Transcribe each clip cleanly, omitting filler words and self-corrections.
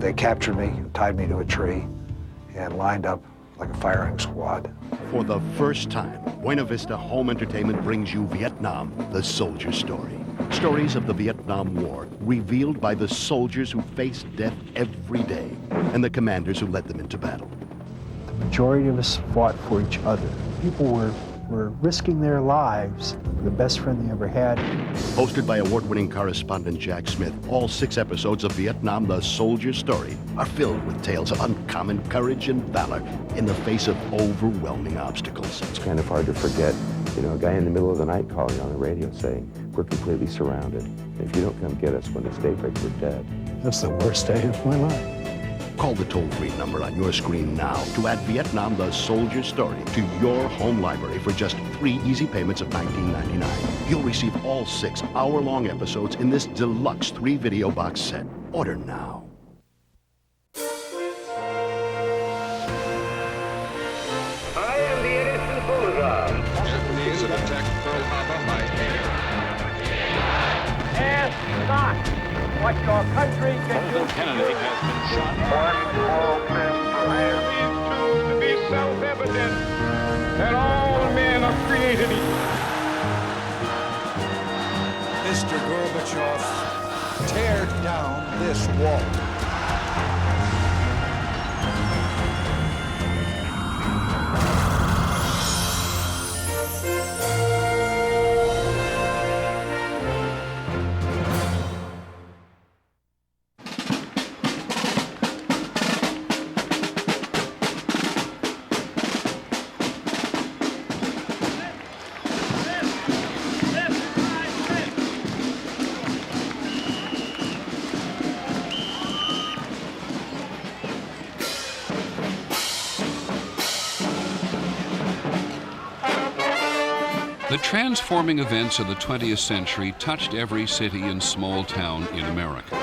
They captured me, tied me to a tree, and lined up like a firing squad. For the first time, Buena Vista Home Entertainment brings you Vietnam, the Soldier Story. Stories of the Vietnam War, revealed by the soldiers who faced death every day and the commanders who led them into battle. The majority of us fought for each other. People were risking their lives for the best friend they ever had. Hosted by award-winning correspondent Jack Smith, all 6 episodes of Vietnam, the Soldier Story, are filled with tales of uncommon courage and valor in the face of overwhelming obstacles. It's kind of hard to forget, a guy in the middle of the night calling on the radio saying, we're completely surrounded. If you don't come get us when it's daybreak, we're dead. That's the worst day of my life. Call the toll-free number on your screen now to add Vietnam, the Soldier Story to your home library for just 3 easy payments of $19.99. You'll receive all 6 hour-long episodes in this deluxe 3-video box set. Order now. I am the innocent Bullseye. Japanese have attacked Pearl Harbor by air. Ask not what your country can do. Kennedy has been shot. One small step for man. It to be self-evident that all men are created equal. Mr. Gorbachev, tear down this wall. The transforming events of the 20th century touched every city and small town in America.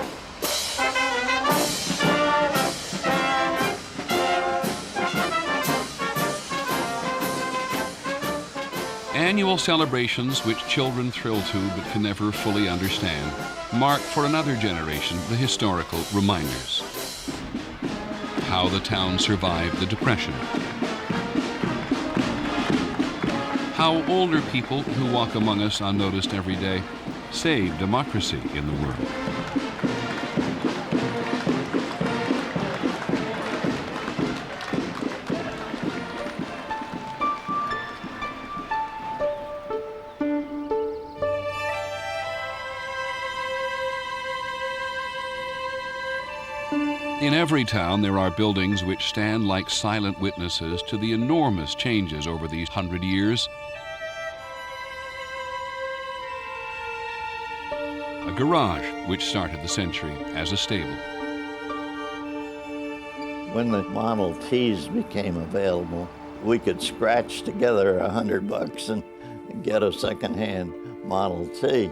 Annual celebrations which children thrill to but can never fully understand mark for another generation the historical reminders. How the town survived the Depression. How older people who walk among us unnoticed every day save democracy in the world. In every town, there are buildings which stand like silent witnesses to the enormous changes over these 100 years. A garage which started the century as a stable. When the Model Ts became available, we could scratch together $100 and get a second-hand Model T.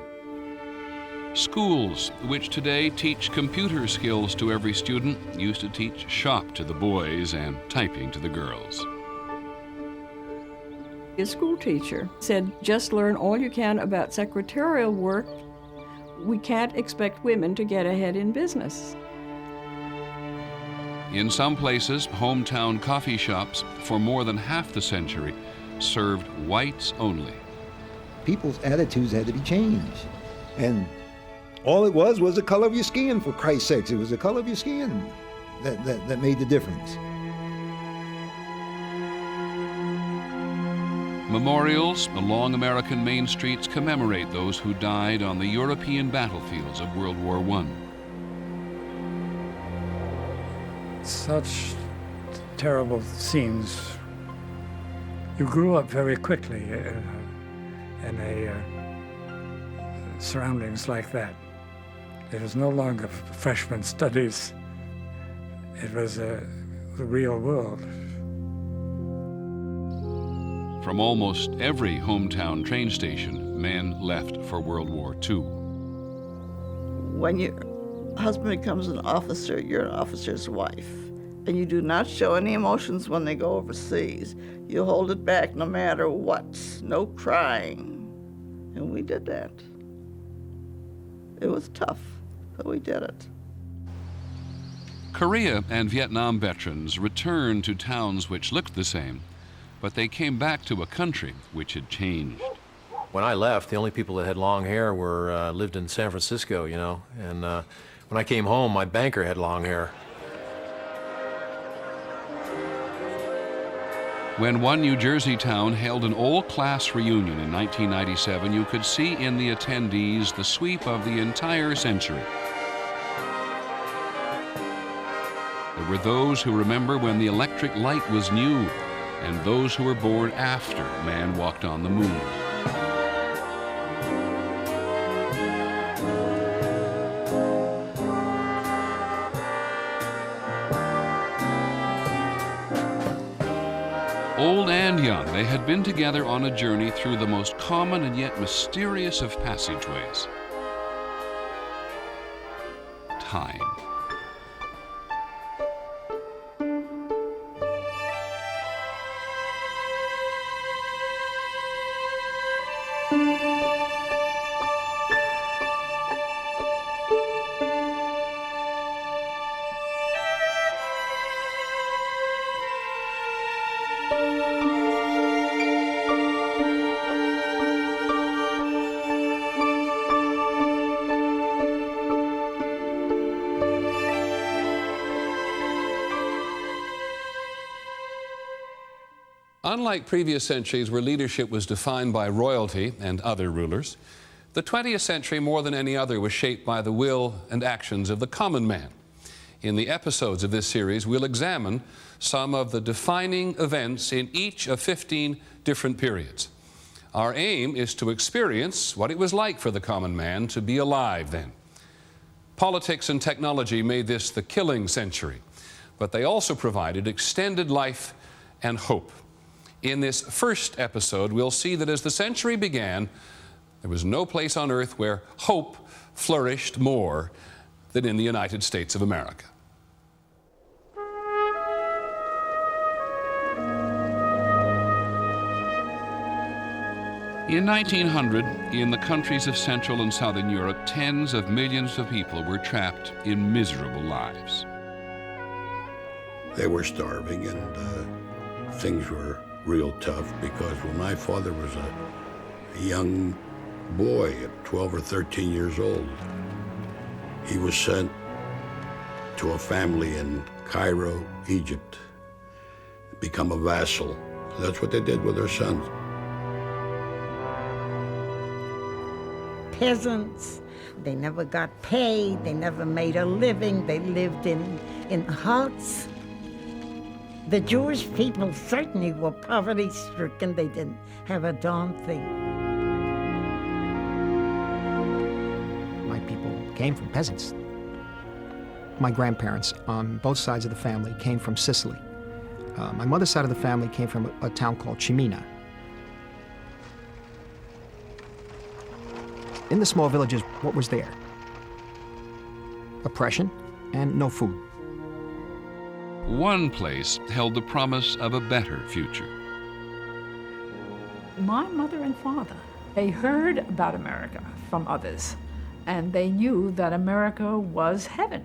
Schools, which today teach computer skills to every student, used to teach shop to the boys and typing to the girls. A school teacher said, just learn all you can about secretarial work. We can't expect women to get ahead in business. In some places, hometown coffee shops for more than half the century served whites only. People's attitudes had to be changed. And all it was the color of your skin, for Christ's sakes. It was the color of your skin that made the difference. Memorials along American main streets commemorate those who died on the European battlefields of World War I. Such terrible scenes. You grew up very quickly in surroundings like that. It was no longer freshman studies. It was the real world. From almost every hometown train station, men left for World War II. When your husband becomes an officer, you're an officer's wife. And you do not show any emotions when they go overseas. You hold it back no matter what. No crying. And we did that. It was tough, but we did it. Korea and Vietnam veterans returned to towns which looked the same, but they came back to a country which had changed. When I left, the only people that had long hair were lived in San Francisco, you know, and when I came home, my banker had long hair. When one New Jersey town held an all-class reunion in 1997, you could see in the attendees the sweep of the entire century. There were those who remember when the electric light was new, and those who were born after man walked on the moon. Old and young, they had been together on a journey through the most common and yet mysterious of passageways. Time. Unlike previous centuries where leadership was defined by royalty and other rulers, the 20th century, more than any other, was shaped by the will and actions of the common man. In the episodes of this series, we'll examine some of the defining events in each of 15 different periods. Our aim is to experience what it was like for the common man to be alive then. Politics and technology made this the killing century, but they also provided extended life and hope. In this first episode, we'll see that as the century began, there was no place on earth where hope flourished more than in the United States of America. In 1900, in the countries of Central and Southern Europe, tens of millions of people were trapped in miserable lives. They were starving, and things were real tough, because when my father was a young boy at 12 or 13 years old, he was sent to a family in Cairo, Egypt, to become a vassal. That's what they did with their sons. Peasants, they never got paid, they never made a living, they lived in huts. The Jewish people certainly were poverty-stricken. They didn't have a darn thing. My people came from peasants. My grandparents on both sides of the family came from Sicily. My mother's side of the family came from a town called Cimina. In the small villages, what was there? Oppression and no food. One place held the promise of a better future. My mother and father, they heard about America from others, and they knew that America was heaven.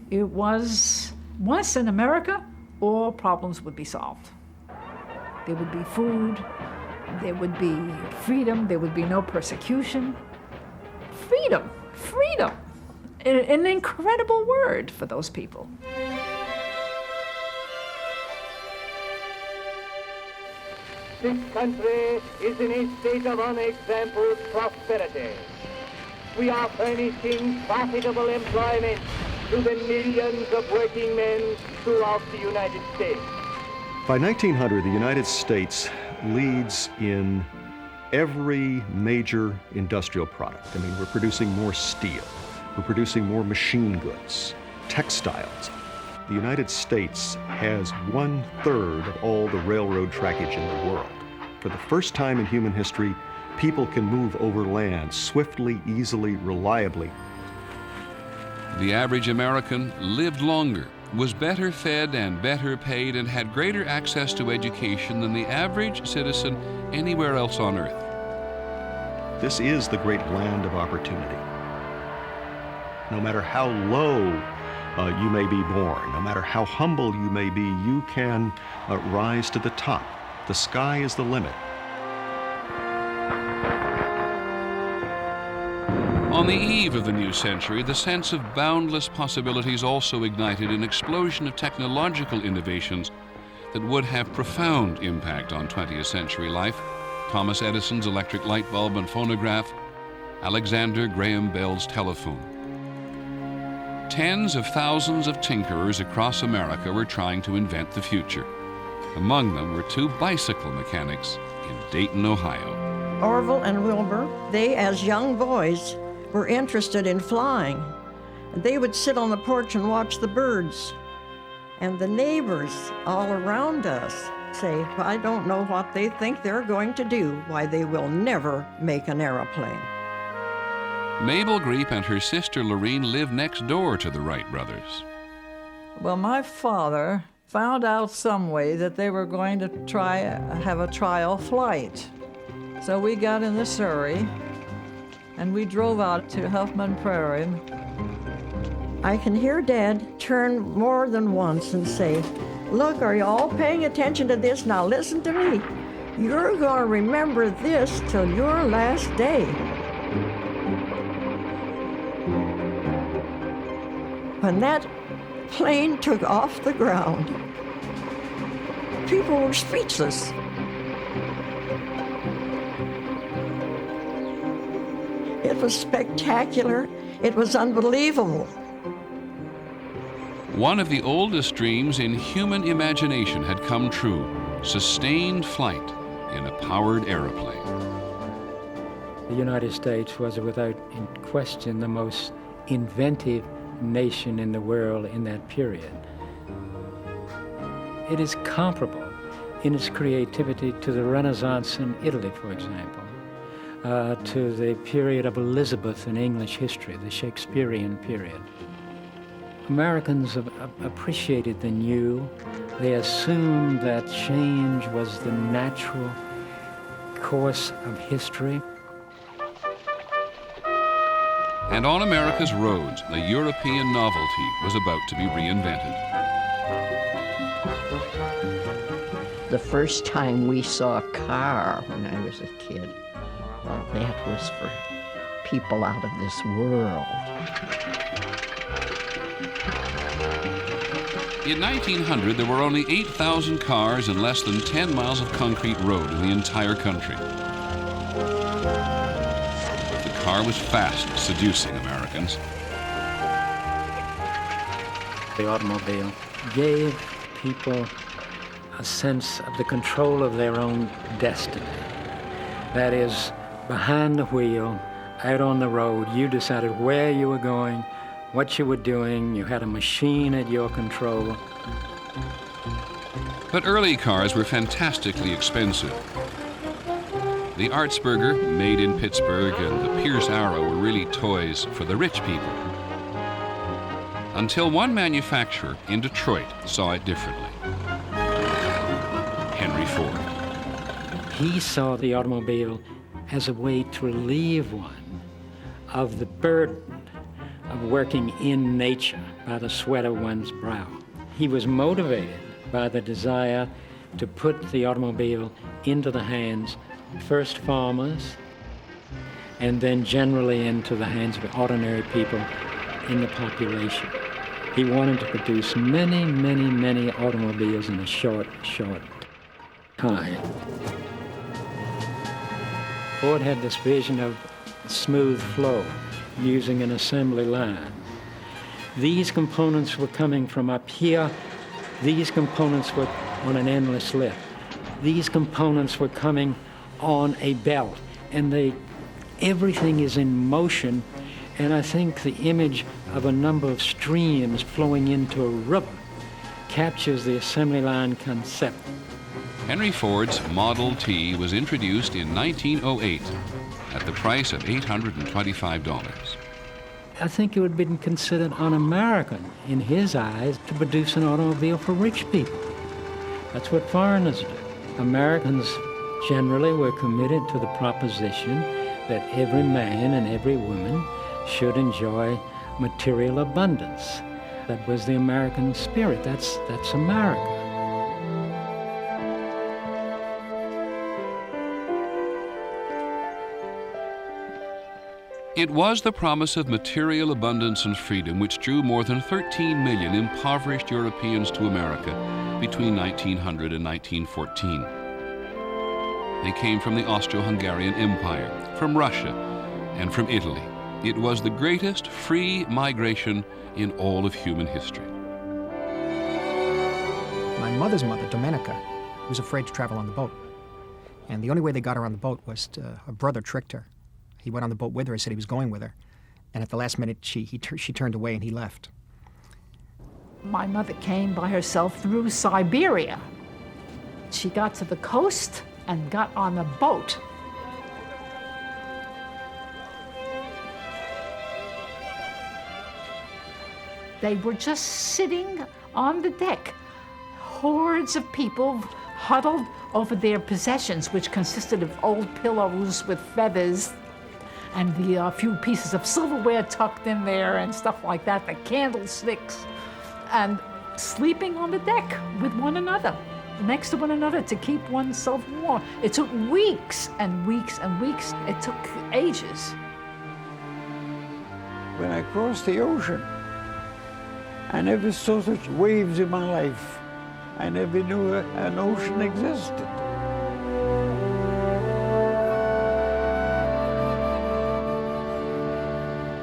It was once in America, all problems would be solved. There would be food, there would be freedom, there would be no persecution. Freedom, freedom, an incredible word for those people. This country is in a state of unexampled prosperity. We are furnishing profitable employment to the millions of working men throughout the United States. By 1900, the United States leads in every major industrial product. I mean, we're producing more steel, we're producing more machine goods, textiles. The United States has 1/3 of all the railroad trackage in the world. For the first time in human history, people can move over land swiftly, easily, reliably. The average American lived longer, was better fed and better paid, and had greater access to education than the average citizen anywhere else on earth. This is the great land of opportunity. No matter how low you may be born, no matter how humble you may be, you can rise to the top. The sky is the limit. On the eve of the new century, the sense of boundless possibilities also ignited an explosion of technological innovations that would have profound impact on 20th century life. Thomas Edison's electric light bulb and phonograph, Alexander Graham Bell's telephone. Tens of thousands of tinkerers across America were trying to invent the future. Among them were 2 bicycle mechanics in Dayton, Ohio. Orville and Wilbur, they as young boys were interested in flying. They would sit on the porch and watch the birds. And the neighbors all around us say, I don't know what they think they're going to do, why they will never make an airplane. Mabel Greep and her sister Lorene lived next door to the Wright brothers. Well, my father found out some way that they were going to have a trial flight. So we got in the Surrey and we drove out to Huffman Prairie. I can hear Dad turn more than once and say, look, are you all paying attention to this? Now listen to me. You're going to remember this till your last day. When that plane took off the ground, people were speechless. It was spectacular. It was unbelievable. One of the oldest dreams in human imagination had come true, sustained flight in a powered aeroplane. The United States was without question the most inventive nation in the world in that period. It is comparable in its creativity to the Renaissance in Italy, for example, to the period of Elizabeth in English history, the Shakespearean period. Americans appreciated the new. They assumed that change was the natural course of history. And on America's roads, the European novelty was about to be reinvented. The first time we saw a car when I was a kid, well, that was for people out of this world. In 1900, there were only 8,000 cars and less than 10 miles of concrete road in the entire country. The car was fast seducing Americans. The automobile gave people a sense of the control of their own destiny. That is, behind the wheel, out on the road, you decided where you were going, what you were doing, you had a machine at your control. But early cars were fantastically expensive. The Artsburger, made in Pittsburgh, and the Pierce Arrow were really toys for the rich people. Until one manufacturer in Detroit saw it differently. Henry Ford. He saw the automobile as a way to relieve one of the burden of working in nature by the sweat of one's brow. He was motivated by the desire to put the automobile into the hands of first farmers and then generally into the hands of ordinary people in the population. He wanted to produce many, many, many automobiles in a short time. Ford had this vision of smooth flow using an assembly line. These components were coming from up here. These components were on an endless lift. These components were coming on a belt, and everything is in motion. And I think the image of a number of streams flowing into a river captures the assembly line concept. Henry Ford's Model T was introduced in 1908 at the price of $825. I think it would have been considered un-American in his eyes to produce an automobile for rich people. That's what foreigners do. Americans generally were committed to the proposition that every man and every woman should enjoy material abundance. That was the American spirit. That's America. It was the promise of material abundance and freedom which drew more than 13 million impoverished Europeans to America between 1900 and 1914. They came from the Austro-Hungarian Empire, from Russia, and from Italy. It was the greatest free migration in all of human history. My mother's mother, Domenica, was afraid to travel on the boat. And the only way they got her on the boat was her brother tricked her. He went on the boat with her and said he was going with her. And at the last minute, she turned away and he left. My mother came by herself through Siberia. She got to the coast and got on a boat. They were just sitting on the deck, hordes of people huddled over their possessions, which consisted of old pillows with feathers and the few pieces of silverware tucked in there and stuff like that, the candlesticks, and sleeping on the deck with one another, next to one another to keep oneself warm. It took weeks and weeks and weeks. It took ages. When I crossed the ocean, I never saw such waves in my life. I never knew an ocean existed.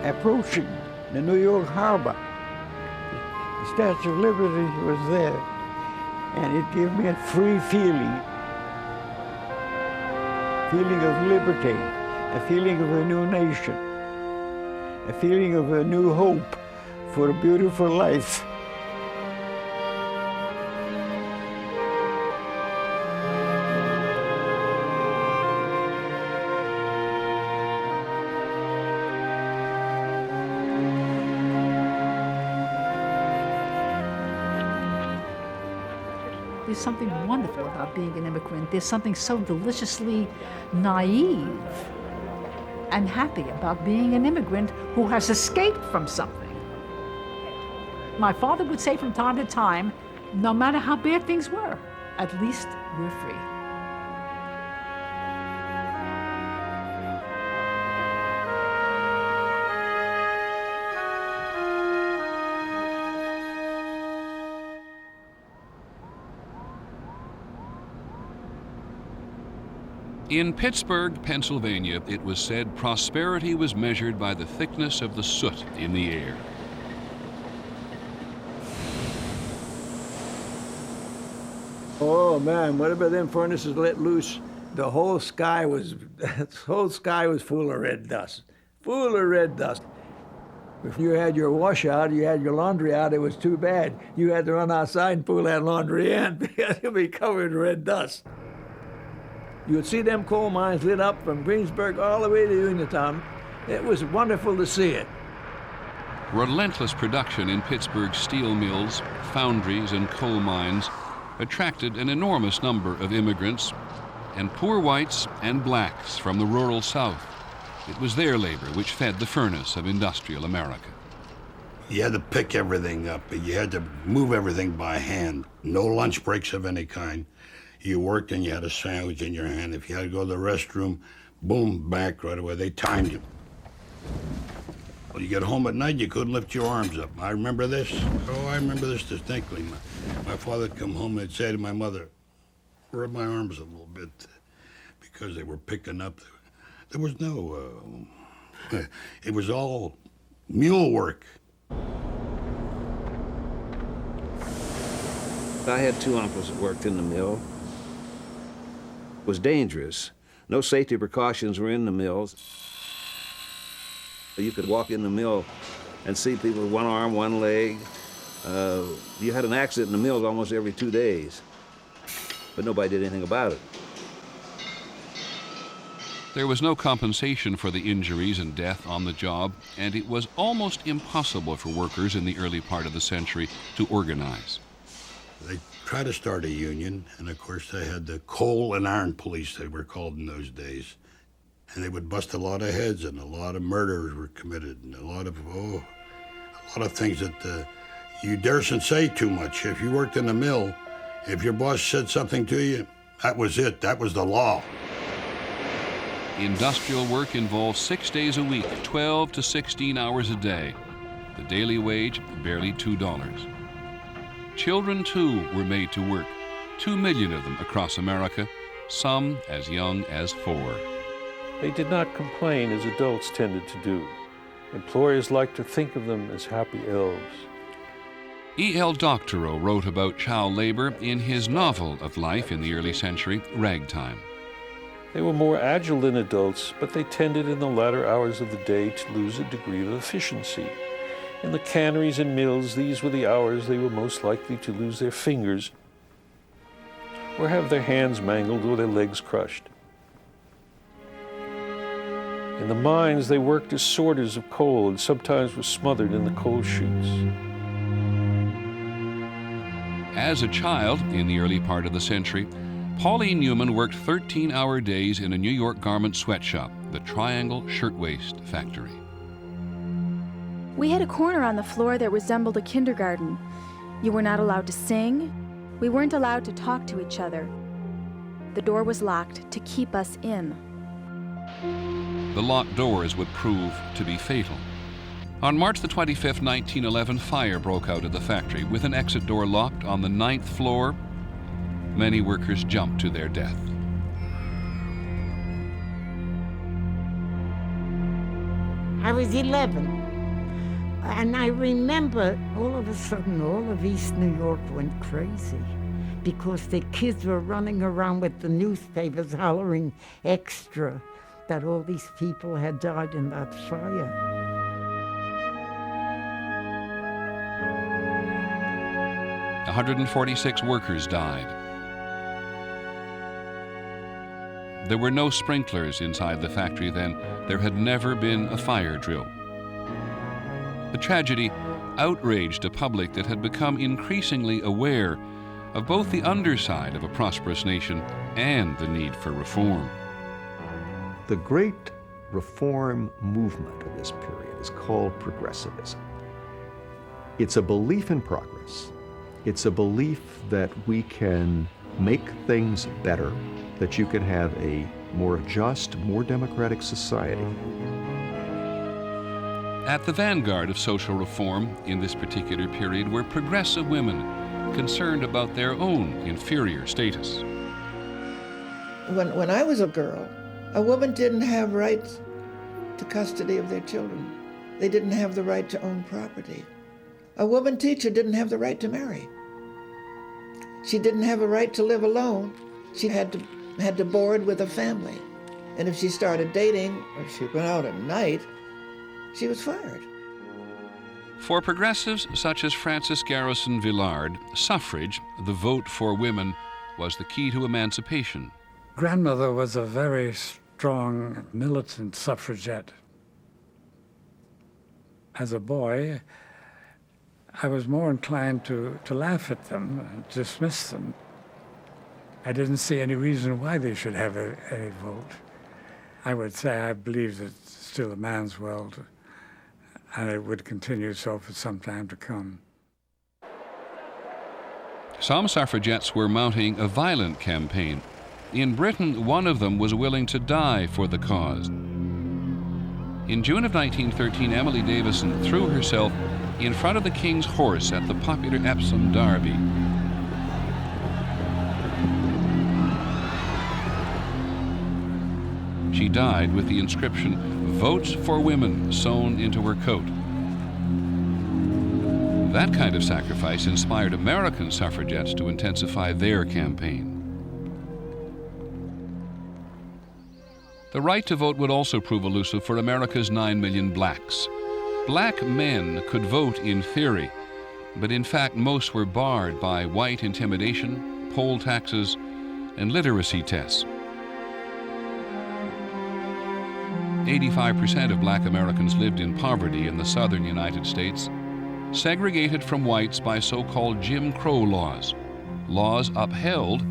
Approaching the New York Harbor, the Statue of Liberty was there, and it gave me a free feeling of liberty, a feeling of a new nation, a feeling of a new hope for a beautiful life. There's something wonderful about being an immigrant. There's something so deliciously naive and happy about being an immigrant who has escaped from something. My father would say from time to time, no matter how bad things were, at least we're free. In Pittsburgh, Pennsylvania, it was said prosperity was measured by the thickness of the soot in the air. Oh man, what about them furnaces let loose? The whole sky was full of red dust. Full of red dust. If you had your wash out, you had your laundry out, it was too bad. You had to run outside and pull that laundry in because it'd be covered in red dust. You would see them coal mines lit up from Greensburg all the way to Uniontown. It was wonderful to see it. Relentless production in Pittsburgh's steel mills, foundries, and coal mines attracted an enormous number of immigrants and poor whites and blacks from the rural South. It was their labor which fed the furnace of industrial America. You had to pick everything up. You had to move everything by hand. No lunch breaks of any kind. You worked and you had a sandwich in your hand. If you had to go to the restroom, boom, back right away. They timed you. When you get home at night, you couldn't lift your arms up. I remember this. Oh, I remember this distinctly. My father would come home and say to my mother, rub my arms a little bit, because they were picking up. There was no, it was all mule work. I had two uncles that worked in the mill. It was dangerous. No safety precautions were in the mills. You could walk in the mill and see people with one arm, one leg. You had an accident in the mills almost every 2 days, but nobody did anything about it. There was no compensation for the injuries and death on the job, and it was almost impossible for workers in the early part of the century to organize. They tried to start a union, and of course they had the coal and iron police, they were called in those days. And they would bust a lot of heads, and a lot of murders were committed, and a lot of things that You daresn't say too much. If you worked in the mill, if your boss said something to you, that was it. That was the law. Industrial work involved 6 days a week, 12 to 16 hours a day. The daily wage, barely $2. Children, too, were made to work, 2 million of them across America, some as young as 4. They did not complain as adults tended to do. Employers liked to think of them as happy elves. E.L. Doctorow wrote about child labor in his novel of life in the early century, Ragtime. They were more agile than adults, but they tended in the latter hours of the day to lose a degree of efficiency. In the canneries and mills, these were the hours they were most likely to lose their fingers or have their hands mangled or their legs crushed. In the mines, they worked as sorters of coal and sometimes were smothered in the coal chutes. As a child, in the early part of the century, Pauline Newman worked 13-hour days in a New York garment sweatshop, the Triangle Shirtwaist Factory. We had a corner on the floor that resembled a kindergarten. You were not allowed to sing. We weren't allowed to talk to each other. The door was locked to keep us in. The locked doors would prove to be fatal. On March the 25th, 1911, fire broke out at the factory with an exit door locked on the 9th floor. Many workers jumped to their death. I was 11. And I remember all of a sudden all of East New York went crazy because the kids were running around with the newspapers hollering extra that all these people had died in that fire. 146 workers died. There were no sprinklers inside the factory then. There had never been a fire drill. The tragedy outraged a public that had become increasingly aware of both the underside of a prosperous nation and the need for reform. The great reform movement of this period is called progressivism. It's a belief in progress. It's a belief that we can make things better, that you can have a more just, more democratic society. At the vanguard of social reform in this particular period were progressive women concerned about their own inferior status. When I was a girl, a woman didn't have rights to custody of their children. They didn't have the right to own property. A woman teacher didn't have the right to marry. She didn't have a right to live alone. She had to board with a family. And if she started dating or if she went out at night, she was fired. For progressives such as Frances Garrison Villard, suffrage, the vote for women, was the key to emancipation. Grandmother was a very strong militant suffragette. As a boy, I was more inclined to laugh at them and dismiss them. I didn't see any reason why they should have a vote. I would say I believe that it's still a man's world, and it would continue so for some time to come. Some suffragettes were mounting a violent campaign. In Britain, one of them was willing to die for the cause. In June of 1913, Emily Davison threw herself in front of the King's horse at the popular Epsom Derby. She died with the inscription, "Votes for Women," sewn into her coat. That kind of sacrifice inspired American suffragettes to intensify their campaign. The right to vote would also prove elusive for America's 9 million blacks. Black men could vote in theory, but in fact most were barred by white intimidation, poll taxes, and literacy tests. 85% of black Americans lived in poverty in the southern United States, segregated from whites by so-called Jim Crow laws, laws upheld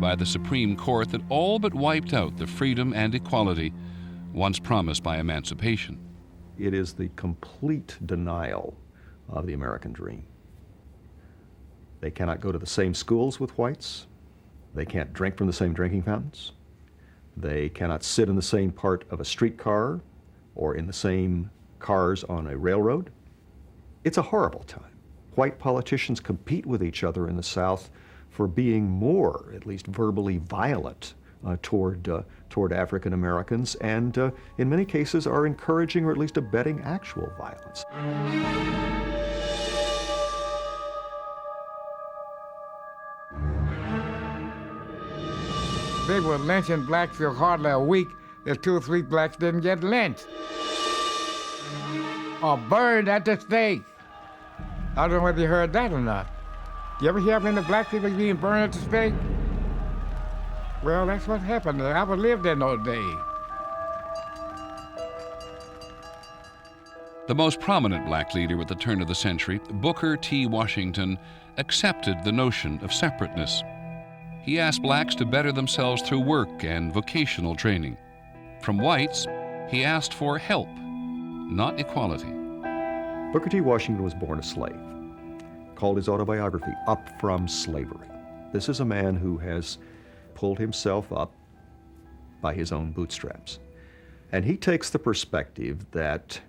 by the Supreme Court that all but wiped out the freedom and equality once promised by emancipation. It is the complete denial of the American dream. They cannot go to the same schools with whites. They can't drink from the same drinking fountains. They cannot sit in the same part of a streetcar or in the same cars on a railroad. It's a horrible time. White politicians compete with each other in the South for being more, at least verbally, violent toward African Americans, and in many cases are encouraging or at least abetting actual violence. They were lynching blacks for hardly a week. There's 2 or 3 blacks didn't get lynched or burned at the stake. I don't know whether you heard that or not. You ever hear of any black people being burned at the stake? Well, that's what happened. I lived in those days. The most prominent black leader at the turn of the century, Booker T. Washington, accepted the notion of separateness. He asked blacks to better themselves through work and vocational training. From whites, he asked for help, not equality. Booker T. Washington was born a slave, called his autobiography Up From Slavery. This is a man who has pulled himself up by his own bootstraps. And he takes the perspective that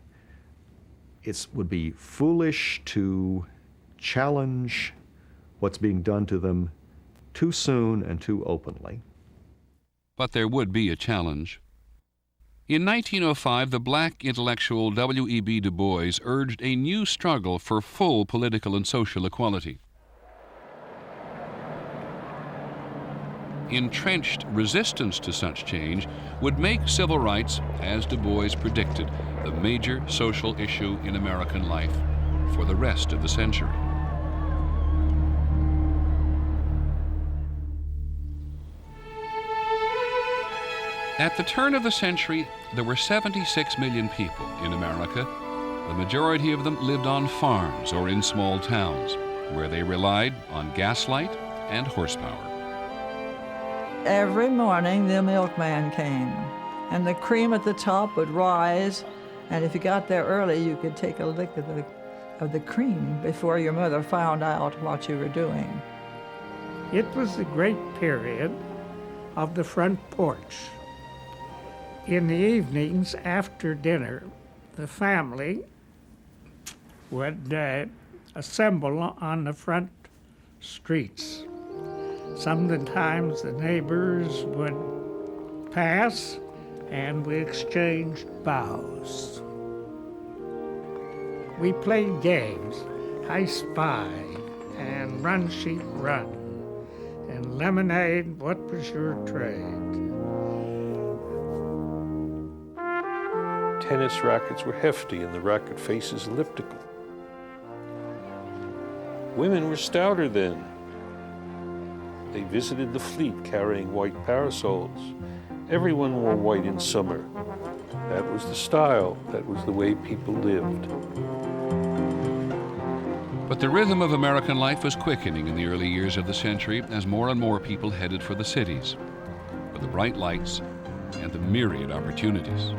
it would be foolish to challenge what's being done to them too soon and too openly. But there would be a challenge. In 1905, the black intellectual W.E.B. Du Bois urged a new struggle for full political and social equality. Entrenched resistance to such change would make civil rights, as Du Bois predicted, the major social issue in American life for the rest of the century. At the turn of the century, there were 76 million people in America. The majority of them lived on farms or in small towns, where they relied on gaslight and horsepower. Every morning the milkman came, and the cream at the top would rise, and if you got there early, you could take a lick of the cream before your mother found out what you were doing. It was the great period of the front porch. In the evenings after dinner, the family would assemble on the front streets. Sometimes the neighbors would pass and we exchanged bows. We played games, I Spy and Run Sheep Run, and Lemonade, What Was Your Trade? Tennis rackets were hefty and the racket faces elliptical. Women were stouter then. They visited the fleet carrying white parasols. Everyone wore white in summer. That was the style. That was the way people lived. But the rhythm of American life was quickening in the early years of the century as more and more people headed for the cities, for the bright lights and the myriad opportunities.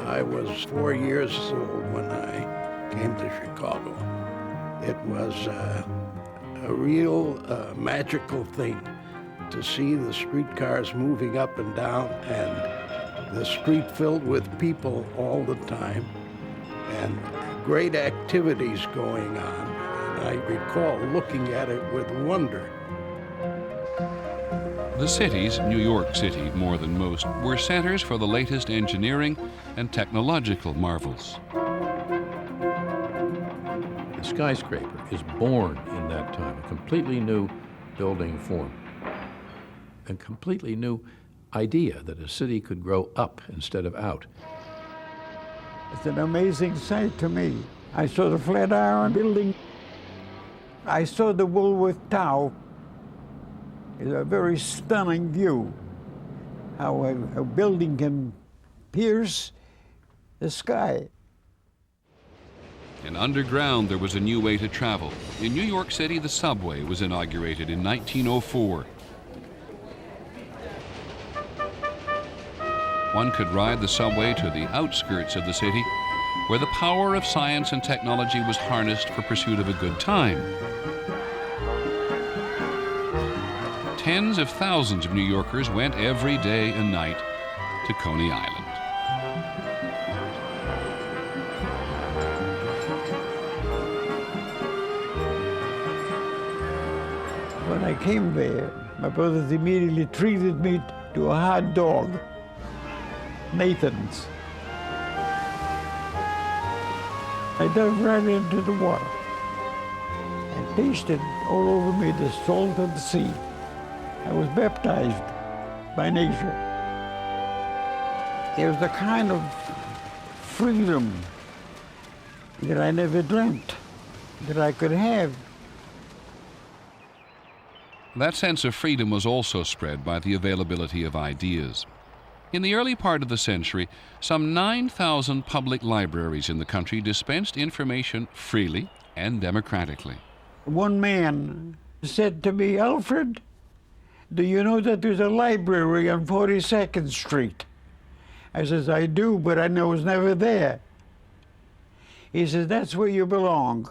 I was 4 years old when I came to Chicago. It was a real magical thing to see the streetcars moving up and down and the street filled with people all the time and great activities going on. And I recall looking at it with wonder. The cities, New York City more than most, were centers for the latest engineering and technological marvels. The skyscraper is born in that time, a completely new building form, a completely new idea that a city could grow up instead of out. It's an amazing sight to me. I saw the Flatiron Building. I saw the Woolworth Tower. It's a very stunning view, how a building can pierce the sky. And underground, there was a new way to travel. In New York City, the subway was inaugurated in 1904. One could ride the subway to the outskirts of the city, where the power of science and technology was harnessed for pursuit of a good time. tens of thousands of New Yorkers went every day and night to Coney Island. When I came there, my brothers immediately treated me to a hot dog, Nathan's. I dove right into the water and tasted all over me the salt of the sea. I was baptized by nature. There was a kind of freedom that I never dreamt that I could have. That sense of freedom was also spread by the availability of ideas. In the early part of the century, some 9,000 public libraries in the country dispensed information freely and democratically. One man said to me, "Alfred, do you know that there's a library on 42nd Street?" I says, "I do, but I was never there." He says, "That's where you belong.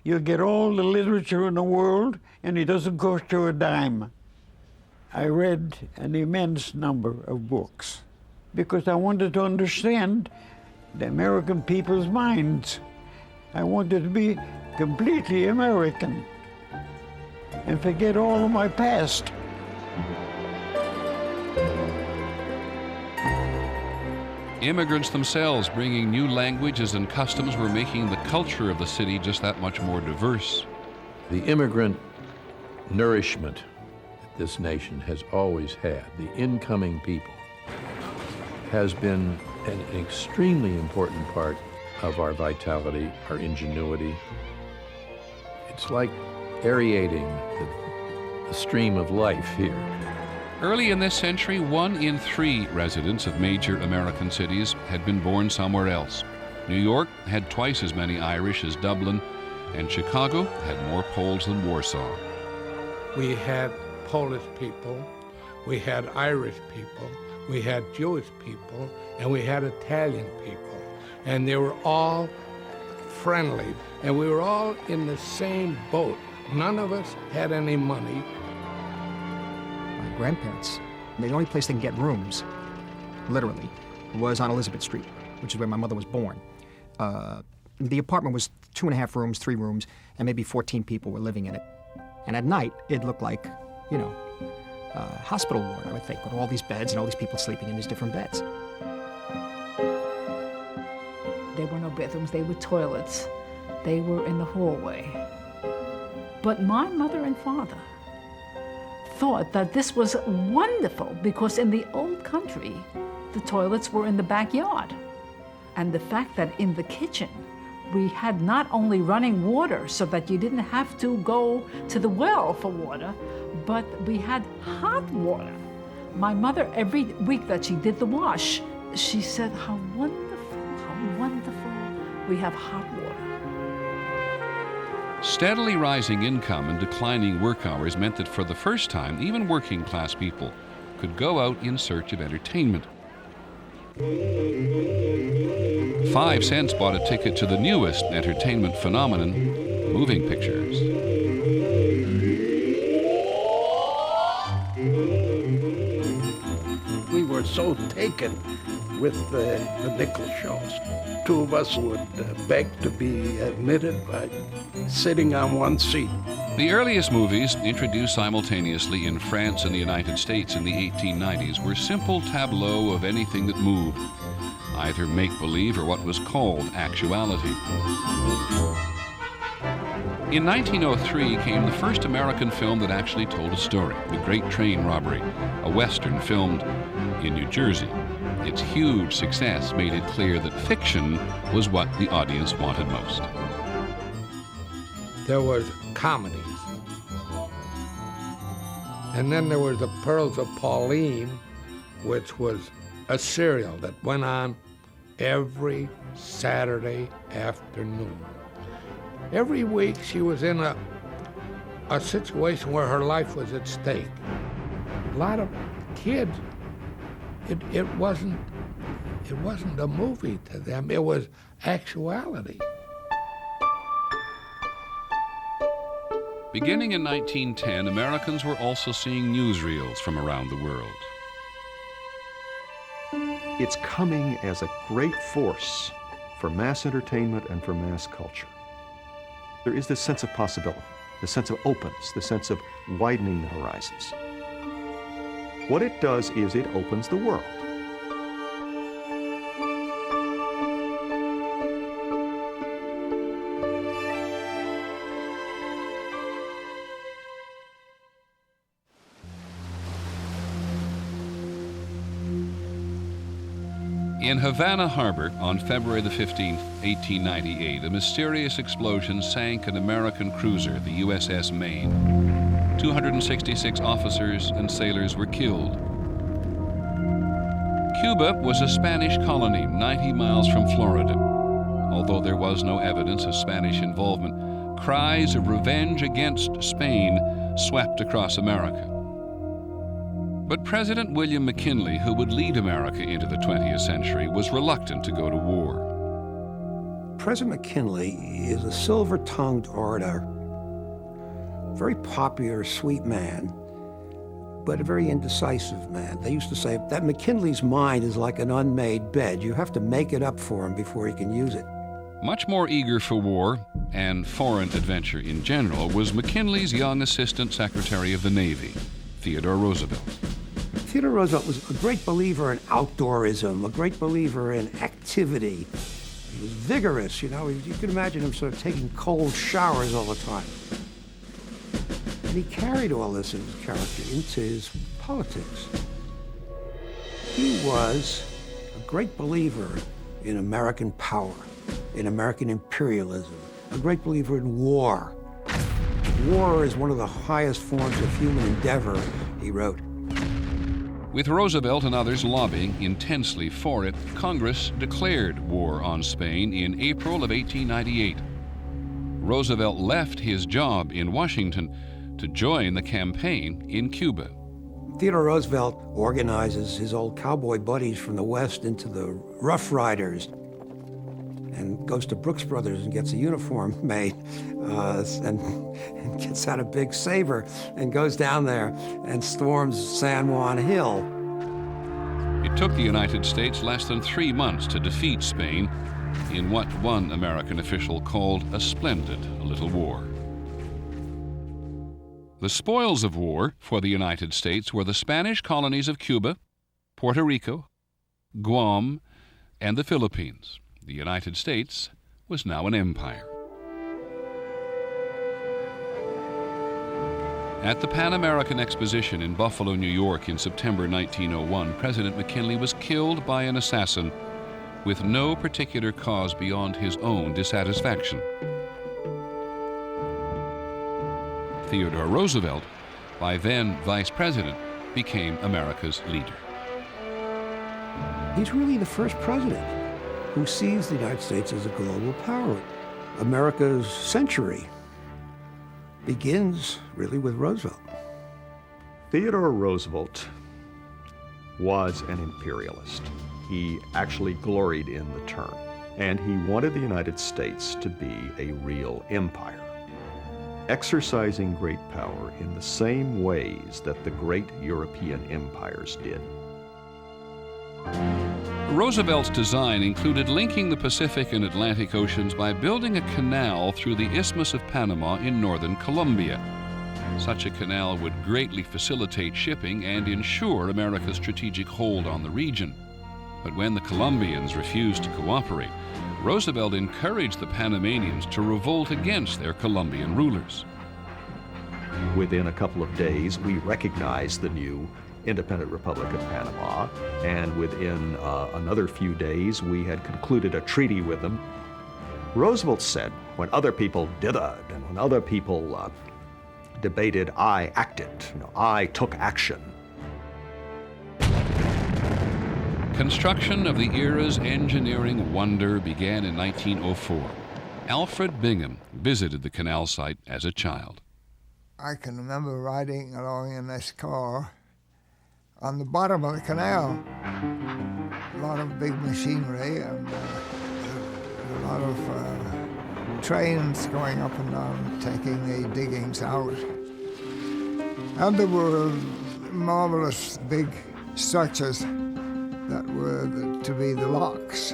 You'll get all the literature in the world, and it doesn't cost you a dime." I read an immense number of books because I wanted to understand the American people's minds. I wanted to be completely American and forget all of my past. Immigrants themselves bringing new languages and customs were making the culture of the city just that much more diverse. The immigrant nourishment that this nation has always had, the incoming people, has been an extremely important part of our vitality, our ingenuity. It's like aerating the stream of life here. Early in this century, 1 in 3 residents of major American cities had been born somewhere else. New York had twice as many Irish as Dublin, and Chicago had more Poles than Warsaw. We had Polish people, we had Irish people, we had Jewish people, and we had Italian people. And they were all friendly, and we were all in the same boat. None of us had any money. My grandparents, the only place they can get rooms, literally, was on Elizabeth Street, which is where my mother was born. The apartment was 2.5 rooms, 3 rooms, and maybe 14 people were living in it. And at night, it looked like, hospital ward, I would think, with all these beds and all these people sleeping in these different beds. There were no bedrooms, they were toilets. They were in the hallway. But my mother and father thought that this was wonderful because in the old country, the toilets were in the backyard. And the fact that in the kitchen, we had not only running water so that you didn't have to go to the well for water, but we had hot water. My mother, every week that she did the wash, she said, how wonderful, we have hot water. Steadily rising income and declining work hours meant that for the first time, even working class people could go out in search of entertainment. 5 cents bought a ticket to the newest entertainment phenomenon, moving pictures. We were so taken with the nickel shows. 2 of us would beg to be admitted by sitting on one seat. The earliest movies, introduced simultaneously in France and the United States in the 1890s, were simple tableaux of anything that moved, either make-believe or what was called actuality. In 1903 came the first American film that actually told a story, The Great Train Robbery, a Western filmed in New Jersey. Its huge success made it clear that fiction was what the audience wanted most. There was comedies. And then there was the Pearls of Pauline, which was a serial that went on every Saturday afternoon. Every week she was in a situation where her life was at stake. A lot of kids, it wasn't a movie to them, it was actuality. Beginning in 1910, Americans were also seeing newsreels from around the world. It's coming as a great force for mass entertainment and for mass culture. There is this sense of possibility, the sense of openness, the sense of widening the horizons. What it does is it opens the world. In Havana Harbor on February the 15th, 1898, a mysterious explosion sank an American cruiser, the USS Maine. 266 officers and sailors were killed. Cuba was a Spanish colony 90 miles from Florida. Although there was no evidence of Spanish involvement, cries of revenge against Spain swept across America. But President William McKinley, who would lead America into the 20th century, was reluctant to go to war. President McKinley is a silver-tongued orator, very popular, sweet man, but a very indecisive man. They used to say that McKinley's mind is like an unmade bed. You have to make it up for him before he can use it. Much more eager for war and foreign adventure in general was McKinley's young Assistant Secretary of the Navy, Theodore Roosevelt. Theodore Roosevelt was a great believer in outdoorism, a great believer in activity. He was vigorous, you know. You could imagine him sort of taking cold showers all the time. And he carried all this in his character into his politics. He was a great believer in American power, in American imperialism, a great believer in war. War is one of the highest forms of human endeavor, he wrote. With Roosevelt and others lobbying intensely for it, Congress declared war on Spain in April of 1898. Roosevelt left his job in Washington to join the campaign in Cuba. Theodore Roosevelt organizes his old cowboy buddies from the West into the Rough Riders and goes to Brooks Brothers and gets a uniform made and gets out a big saber and goes down there and storms San Juan Hill. It took the United States less than 3 months to defeat Spain in what one American official called a splendid little war. The spoils of war for the United States were the Spanish colonies of Cuba, Puerto Rico, Guam, and the Philippines. The United States was now an empire. At the Pan American Exposition in Buffalo, New York in September 1901, President McKinley was killed by an assassin with no particular cause beyond his own dissatisfaction. Theodore Roosevelt, by then vice president, became America's leader. He's really the first president who sees the United States as a global power. America's century begins really with Roosevelt. Theodore Roosevelt was an imperialist. He actually gloried in the term, and he wanted the United States to be a real empire, exercising great power in the same ways that the great European empires did. Roosevelt's design included linking the Pacific and Atlantic Oceans by building a canal through the Isthmus of Panama in northern Colombia. Such a canal would greatly facilitate shipping and ensure America's strategic hold on the region. But when the Colombians refused to cooperate, Roosevelt encouraged the Panamanians to revolt against their Colombian rulers. Within a couple of days, we recognized the new independent Republic of Panama, and within another few days, we had concluded a treaty with them. Roosevelt said, when other people dithered and when other people debated, I acted, I took action. Construction of the era's engineering wonder began in 1904. Alfred Bingham visited the canal site as a child. I can remember riding along in this car on the bottom of the canal. A lot of big machinery and a lot of trains going up and down, taking the diggings out. And there were marvelous big structures that were to be the locks.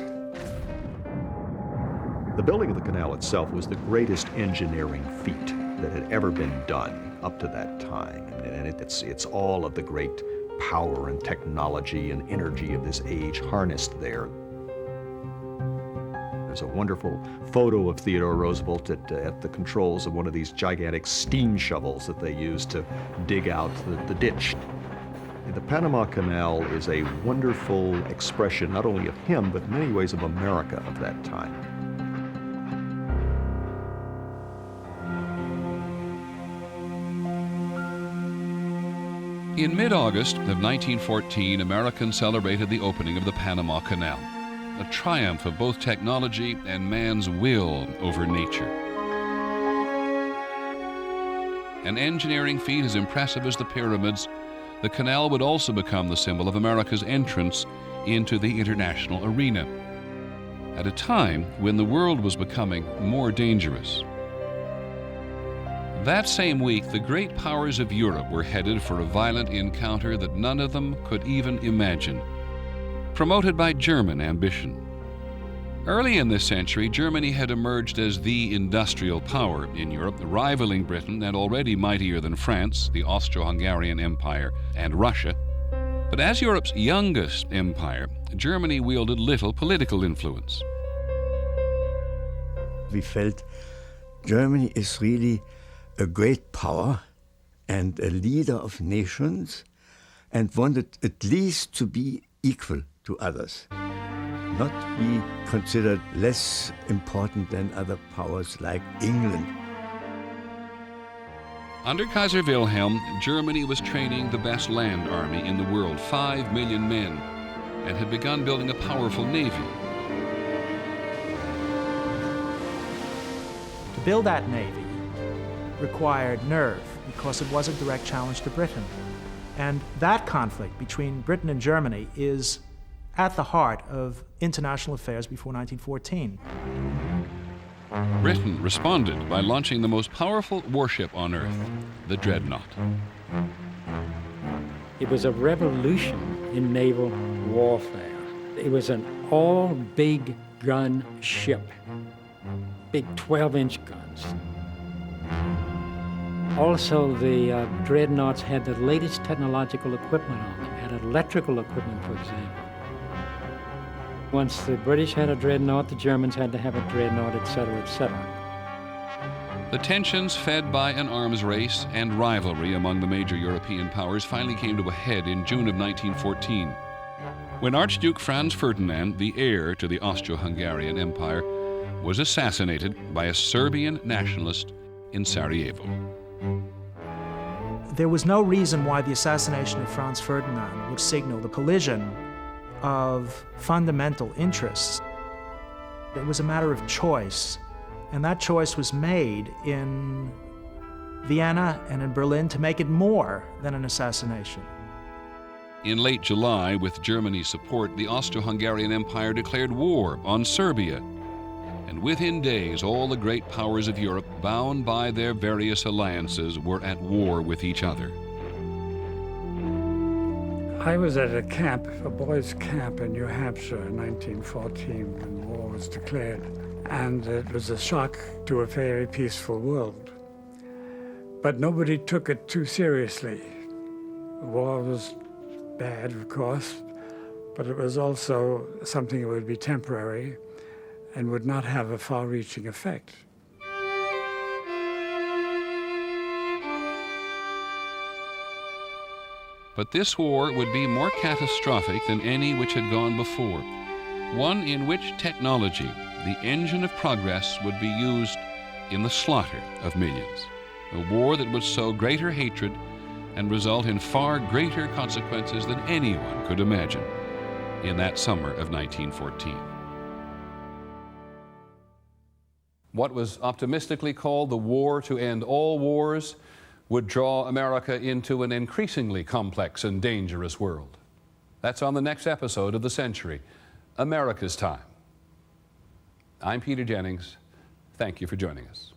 The building of the canal itself was the greatest engineering feat that had ever been done up to that time. And it's all of the great power and technology and energy of this age harnessed there. There's a wonderful photo of Theodore Roosevelt at the controls of one of these gigantic steam shovels that they used to dig out the ditch. The Panama Canal is a wonderful expression not only of him, but in many ways of America of that time. In mid-August of 1914, Americans celebrated the opening of the Panama Canal, a triumph of both technology and man's will over nature. An engineering feat as impressive as the pyramids, the canal would also become the symbol of America's entrance into the international arena, at a time when the world was becoming more dangerous. That same week, the great powers of Europe were headed for a violent encounter that none of them could even imagine, promoted by German ambition. Early in this century, Germany had emerged as the industrial power in Europe, rivaling Britain and already mightier than France, the Austro-Hungarian Empire, and Russia. But as Europe's youngest empire, Germany wielded little political influence. We felt Germany is really a great power and a leader of nations, and wanted at least to be equal to others, not be considered less important than other powers like England. Under Kaiser Wilhelm, Germany was training the best land army in the world, 5 million men, and had begun building a powerful navy. To build that navy required nerve, because it was a direct challenge to Britain. And that conflict between Britain and Germany is at the heart of international affairs before 1914. Britain responded by launching the most powerful warship on Earth, the Dreadnought. It was a revolution in naval warfare. It was an all-big gun ship, big 12-inch guns. Also, the Dreadnoughts had the latest technological equipment on them, had electrical equipment, for example. Once the British had a Dreadnought, the Germans had to have a Dreadnought, etc., etc. The tensions fed by an arms race and rivalry among the major European powers finally came to a head in June of 1914, when Archduke Franz Ferdinand, the heir to the Austro-Hungarian Empire, was assassinated by a Serbian nationalist in Sarajevo. There was no reason why the assassination of Franz Ferdinand would signal the collision of fundamental interests. It was a matter of choice, and that choice was made in Vienna and in Berlin to make it more than an assassination. In late July, with Germany's support, the Austro-Hungarian Empire declared war on Serbia. And within days, all the great powers of Europe, bound by their various alliances, were at war with each other. I was at a camp, a boys' camp in New Hampshire in 1914 when war was declared. And it was a shock to a very peaceful world. But nobody took it too seriously. The war was bad, of course, but it was also something that would be temporary and would not have a far-reaching effect. But this war would be more catastrophic than any which had gone before, one in which technology, the engine of progress, would be used in the slaughter of millions, a war that would sow greater hatred and result in far greater consequences than anyone could imagine in that summer of 1914. What was optimistically called the war to end all wars would draw America into an increasingly complex and dangerous world. That's on the next episode of The Century, America's Time. I'm Peter Jennings. Thank you for joining us.